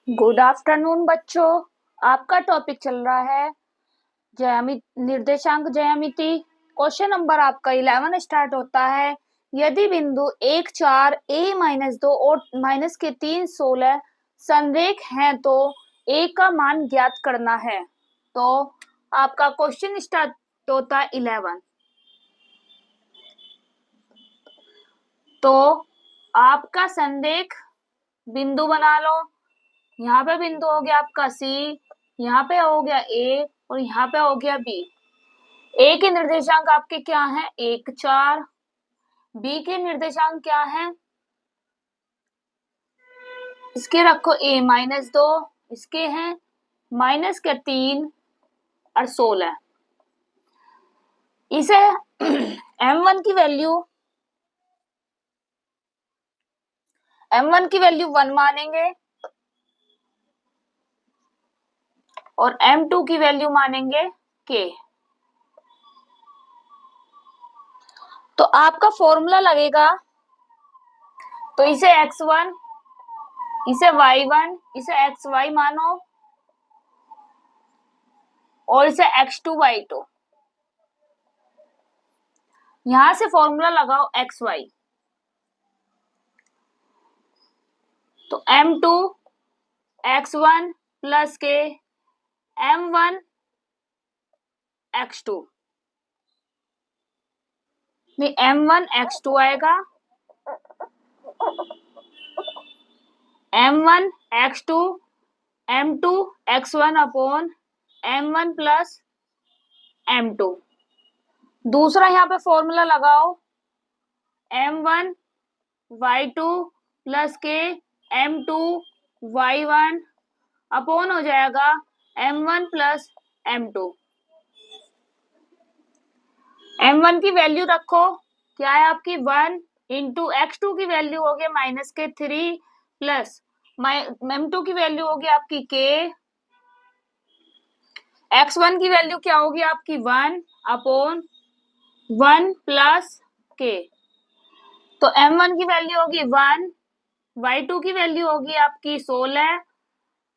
Good afternoon बच्चों। आपका topic चल रहा है ज्यामिति, निर्देशांक ज्यामिति। क्वेश्चन नंबर आपका 11 स्टार्ट होता है। यदि बिंदु 1 4 a-2 और -3 16 संरेख हैं तो a का मान ज्ञात करना है। तो आपका क्वेश्चन स्टार्ट होता है 11। तो आपका संरेख बिंदु बना लो। यहाँ पे बिंदु हो गया आपका सी, यहाँ पे हो गया ए और यहाँ पे हो गया बी। ए के निर्देशांक आपके क्या हैं? 1 4। बी के निर्देशांक क्या हैं? इसके रखो a-2, इसके हैं -3 और 16। इसे m1 की वैल्यू 1 मानेंगे और m2 की वैल्यू मानेंगे k। तो आपका फॉर्मूला लगेगा, तो इसे x1, इसे y1, इसे xy मानो और इसे x2 y2। यहां से फॉर्मूला लगाओ xy। तो m2 x1 प्लस के m1 x2 नहीं, m1 x2 आएगा, m1 x2 m2 x1 upon m1 plus m2। दूसरा यहाँ पे फॉर्मूला लगाओ m1 y2 प्लस के m2 y1 अपॉन हो जाएगा m1 प्लस m2। m1 की वैल्यू रखो, क्या है आपकी 1 इंटू x2 की वैल्यू हो गया -3 प्लस m2 की वैल्यू होगी आपकी k। x1 की वैल्यू क्या होगी आपकी 1 अपॉन 1 प्लस k। तो m1 की वैल्यू होगी 1, y2 की वैल्यू होगी आपकी 16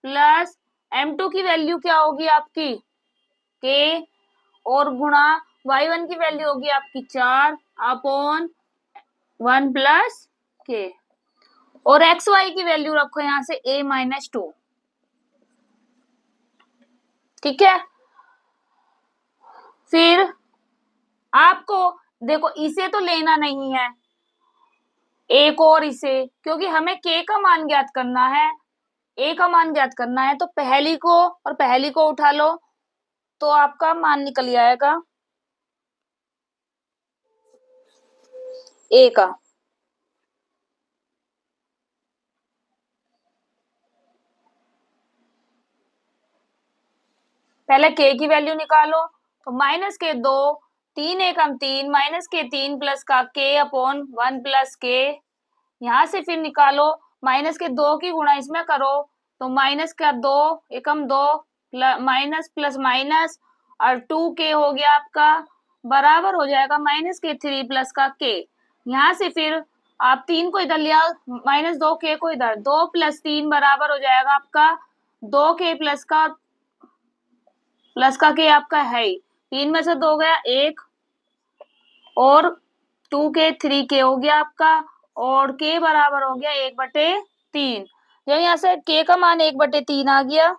प्लस m2 की वैल्यू क्या होगी आपकी k और गुणा y1 की वैल्यू होगी आपकी 4 अपॉन 1 प्लस k। और xy की वैल्यू रखो यहां से a-2। ठीक है। फिर आपको देखो, इसे तो लेना नहीं है एक और इसे, क्योंकि हमें k का मान ज्ञात करना है, a का मान ज्ञात करना है। तो पहली को और पहली को उठा लो तो आपका मान निकल जाएगा a का। पहले k की वैल्यू निकालो, तो -2 3 एकम 3 -3 प्लस का k अपॉन 1 प्लस k। यहां से फिर निकालो -2 की गुणा इसमें करो, तो -2 एकम 2 माइनस प्लस माइनस और 2k हो गया आपका, बराबर हो जाएगा -3 प्लस का k। यहां से फिर आप 3 को इधर लिया, -2k को इधर, 2 प्लस 3 बराबर हो जाएगा आपका 2k प्लस का के आपका है ही। 3 में से 2 गया 1 और 2k 3k हो गया आपका, और k बराबर हो गया 1/3। जब यहाँ से k का मान 1/3 आ गया,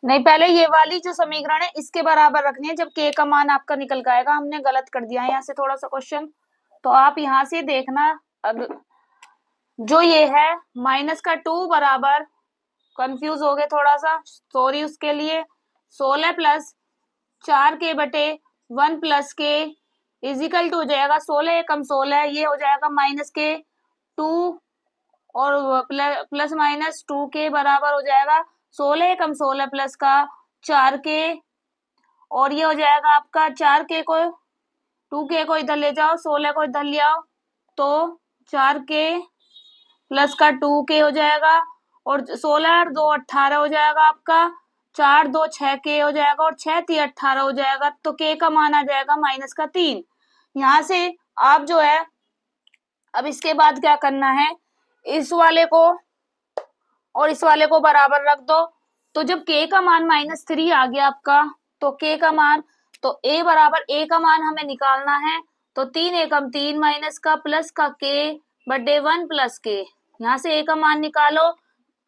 नहीं पहले ये वाली जो समीकरण है इसके बराबर रखनी है जब k का मान आपका निकल के आएगा। हमने गलत कर दिया है यहाँ से थोड़ा सा क्वेश्चन, तो आप यहाँ से देखना। अब जो ये है -2 बराबर, कंफ्यूज हो गए थोड़ा सा, सॉरी उसके लिए। 16 प्लस 4k/1 प्लस के इजिकल टू हो जाएगा 16 एकम 16, ये हो जाएगा -2 और प्लस माइनस 2k बराबर हो जाएगा 16 एकम 16 प्लस का 4k, और ये हो जाएगा आपका 4k को 2k को इधर ले जाओ, 16 को इधर ले आओ, तो 4k प्लस का 2k हो जाएगा, और 16 और 2 18 हो जाएगा आपका, 4 2 6 के हो जाएगा और 6 3 18 हो जाएगा। तो के का मान आ जाएगा -3। यहाँ से आप जो है अब इसके बाद क्या करना है, इस वाले को और इस वाले को बराबर रख दो। तो जब के का मान -3 आ गया आपका, तो के का मान, तो ए बराबर, ए का मान हमें निकालना है। तो 3 एकम 3 माइनस का प्लस का के बटे 1 प्लस के। यहाँ से ए का मान निकालो,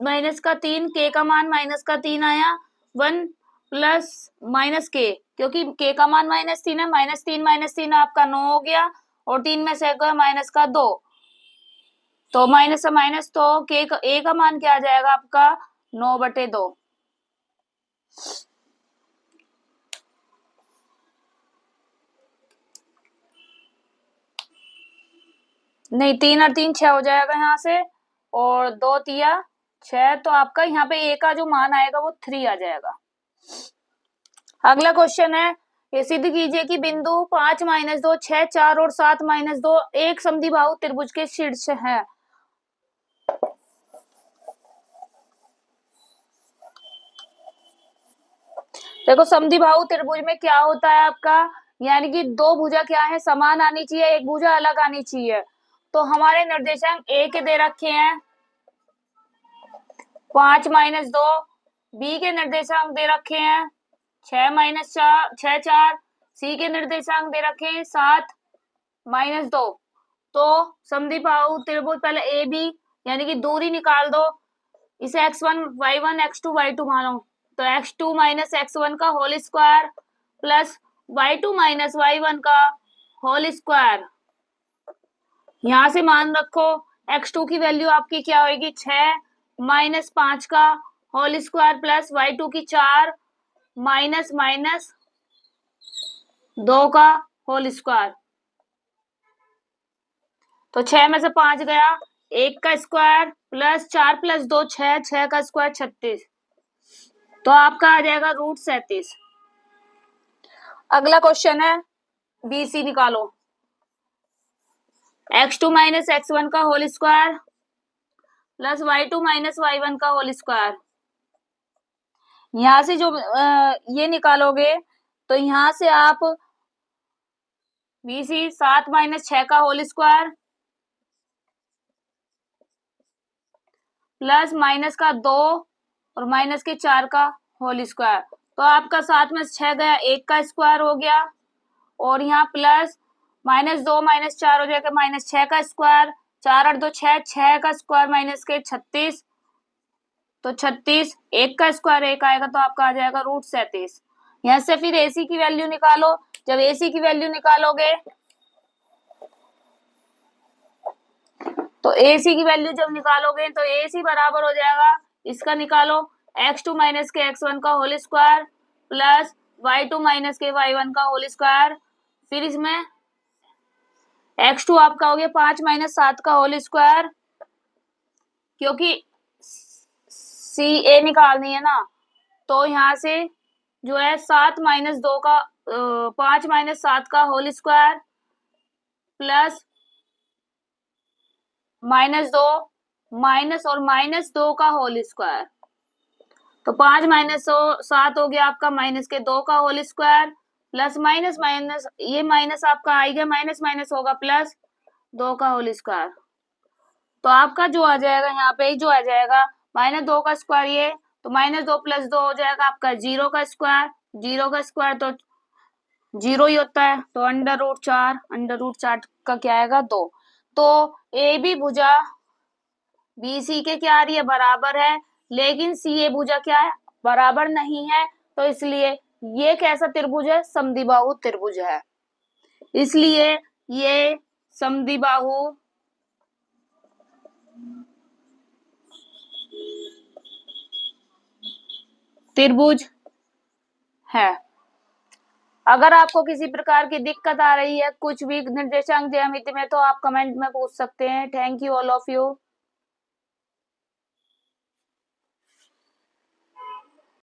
-3, के का मान -3 आया, 1 प्लस माइनस के, क्योंकि के का मान -3 है, -3 आपका 9 हो गया और 3 में से माइनस का 2, तो माइनस से माइनस, तो के का ए का मान क्या आ जाएगा आपका 9/2। नहीं, 3 और 3 6 हो जाएगा यहाँ से, और 2 तिया 6, तो आपका यहाँ पे ए का जो मान आएगा वो 3 आ जाएगा। अगला क्वेश्चन है, ये सिद्ध कीजिए कि बिंदु 5 - 2 6 4 और 7 - 2 एक समद्विबाहु त्रिभुज के शीर्ष है। देखो, समद्विबाहु त्रिभुज में क्या होता है आपका, यानी कि दो भुजा क्या है, समान आनी चाहिए, एक भुजा अलग आनी चाहिए। तो हमारे निर्देशांक ए के दे रखे हैं 5 - 2, बी के निर्देशांक दे रखे हैं 6 4, सी के निर्देशांक दे रखे हैं 7 - 2। तो समद्विबाहु त्रिभुज, पहले ए बी यानी कि दूरी निकाल दो, इसे x1 y1 x2 y2 मानो। तो x2 - x1 का whole square plus y2 - y1 का होल स्क्वायर। यहां से मान रखो, x2 की वैल्यू आपकी क्या होगी, 6 - 5 का होल स्क्वायर प्लस y2 की 4 माइनस 2 का होल स्क्वायर। तो 6 में से 5 गया, 1 का स्क्वायर प्लस 4 + 2 6, 6 का स्क्वायर 36, तो आपका आ जाएगा √37। अगला क्वेश्चन है, BC निकालो, x2 - x1 का whole square plus y2 - y1 का होल स्क्वायर। यहां से जो ये निकालोगे, तो यहां से आप BC 7 - 6 का होल स्क्वायर प्लस माइनस का 2 और माइनस के 4 का होल स्क्वायर। तो आपका 7 में 6 गया, 1 का स्क्वायर हो गया, और यहाँ प्लस -2 - 4 हो जाएगा -6 का स्क्वायर, 4 और 2 6, 6 का स्क्वायर माइनस के 36, तो 36, 1 का स्क्वायर 1 आएगा, तो आपका आ जाएगा √37। यहाँ से फिर AC की वैल्यू निकालो। जब AC की वैल्यू निकालोगे, तो AC की वैल्यू जब निकालोगे, तो AC बराबर हो जाएगा, इसका निकालो, x2 - के x1 का होल स्क्वायर प्लस y2 - के y1 का होल स्क्वायर। फिर इसमें x2 आपका हो गया 5 - 7 का होल स्क्वायर, क्योंकि CA निकालनी है ना, तो यहाँ से जो है 7 - 2 का 5 - 7 का होल स्क्वायर प्लस -2 माइनस और -2 का होल स्क्वायर। तो 5 - 7 हो गया आपका -2 का whole square plus minus minus, ये माइनस आपका आएगा, माइनस माइनस होगा प्लस 2 का होल स्क्वायर। तो आपका जो आ जाएगा, यहाँ पे जो आ जाएगा -2 का स्क्वायर, ये तो -2 + 2 हो जाएगा आपका 0 का स्क्वायर। 0 का स्क्वायर तो 0 ही होता है, तो √4 का क्या आएगा 2। तो AB भुजा BC के क्या आ रही है, बराबर है, लेकिन CA भुजा क्या है, बराबर नहीं है। तो इसलिए ये कैसा त्रिभुज है, समद्विबाहु त्रिभुज है। इसलिए ये समद्विबाहु त्रिभुज है। अगर आपको किसी प्रकार की दिक्कत आ रही है कुछ भी निर्देशांक ज्यामिति में, तो आप कमेंट में पूछ सकते हैं। Thank you all of you.